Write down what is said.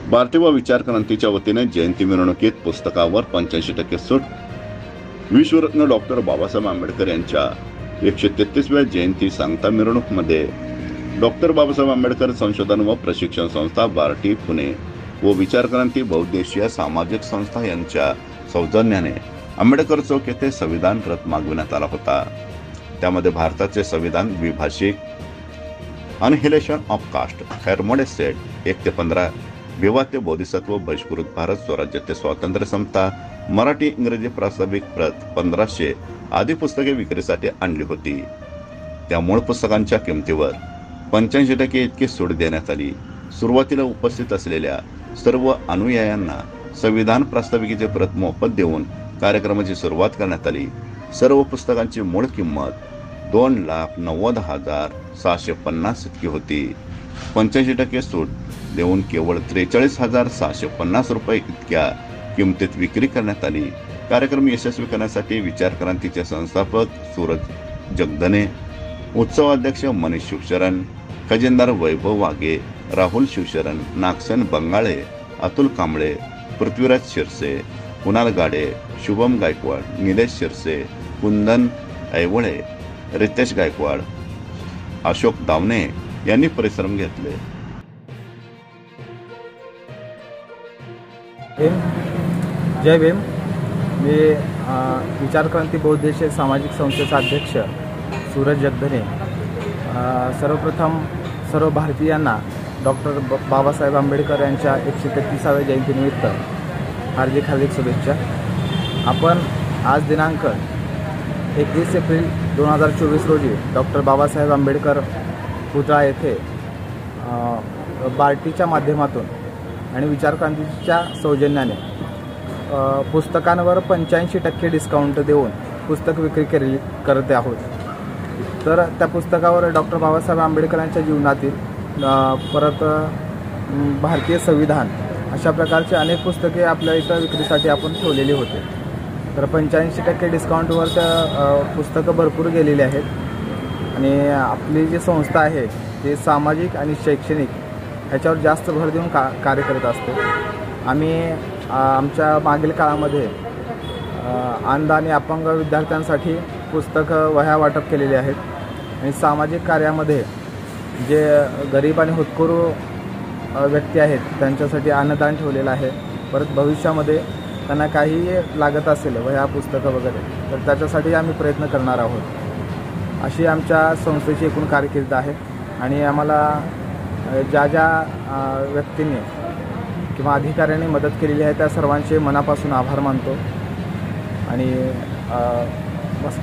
भारतीय व विचार क्रांतीच्या वतीने जयंती मिरवणुकीत पुस्तकावर 85% सूट। विश्वरत्न डॉक्टर बाबासाहेब आंबेडकर यांच्या 133व्या जयंती सांगता मिरवणूकमध्ये डॉक्टर बाबासाहेब आंबेडकर संशोधन व प्रशिक्षण संस्था बार्टी पुणे व विचार क्रांती बहुउद्देशीय सामाजिक संस्था यांच्या सौजन्याने आंबेडकर चौक येथे संविधान रथ मागविण्यात आला होता। त्यामध्ये भारताचे संविधान द्विभाषिक, अनहिलेशन ऑफ कास्ट, हेरमोडे सेट 1 ते 15, विवाद ते बोधिसत्व, बहिष्कृत भारत, स्वराज्य ते स्वातंत्र्य समता, मराठी इंग्रजी प्रास्ताविक प्रत 1500 आदी पुस्तके विक्रीसाठी आणली होती। त्या मूळ पुस्तकांच्या किमतीवर 85% इतकी सूट देण्यात आली। सुरुवातीला उपस्थित असलेल्या सर्व अनुयायांना संविधान प्रास्ताविकेचे प्रत मोफत देऊन कार्यक्रमाची सुरुवात करण्यात आली। सर्व पुस्तकांची मूळ किंमत 2,90,750 इतकी होती। 85% सूट देऊन केवळ 43,650 रुपये इतक्या किमतीत विक्री करण्यात आली। कार्यक्रम यशस्वी करण्यासाठी विचार क्रांतीचे संस्थापक सूरज जगधने, उत्सवाध्यक्ष मनीष शिवशरण, खजिनदार वैभव वाघे, राहुल शिवशरण, नागसेन बंगाळे, अतुल कांबळे, पृथ्वीराज शिरसे, कुणाल गाडे, शुभम गायकवाड, निलेश शिरसे, कुंदन ऐवळे, रितेश गायकवाड, अशोक दावणे यांनी परिश्रम घेतले। जय भीम। मी विचार क्रांती बहुउद्देशीय सामाजिक संस्थेचा अध्यक्ष सूरज जगधने। सर्वप्रथम सर्व भारतीयांना डॉक्टर बाबासाहेब आंबेडकर यांच्या 133व्या जयंतीनिमित्त हार्दिक शुभेच्छा। आपण आज दिनांक 31 एप्रिल 2024 रोजी डॉक्टर बाबासाहेब आंबेडकर पुतळा येथे बार्टीच्या माध्यमातून आणि विचार क्रांतीच्या सौजन्याने पुस्तकांवर 85% डिस्काउंट देऊन पुस्तक विक्री करत आहोत। तर त्या पुस्तकावर डॉक्टर बाबासाहेब आंबेडकर यांच्या जीवनातील परत भारतीय संविधान अशा प्रकारचे अनेक पुस्तके आपल्या इथं विक्रीसाठी आपण ठेवलेली होते। तर 85% डिस्काउंटवर त्या पुस्तकं भरपूर गेलेली आहेत आणि आपली जी संस्था आहे ती सामाजिक आणि शैक्षणिक ह्याच्यावर जास्त भर देऊन कार्य करत असते। आम्ही आमच्या मागील काळामध्ये अंध आणि अपंग विद्यार्थ्यांसाठी पुस्तकं वह्या वाटप केलेली आहेत आणि सामाजिक कार्यामध्ये जे गरीब आणि होतकरू व्यक्ती आहेत त्यांच्यासाठी अन्नदान ठेवलेलं आहे। परत भविष्यामध्ये त्यांना काही लागत असेल वह्या पुस्तकं वगैरे तर त्याच्यासाठी आम्ही प्रयत्न करणार आहोत। अशी आमच्या संस्थेची एकूण कारकीर्द आहे आणि आम्हाला ज्या व्यक्तींनी किंवा अधिकाऱ्यांनी मदत केलेली आहे त्या सर्वांचे मनापासून आभार मानतो आणि बस।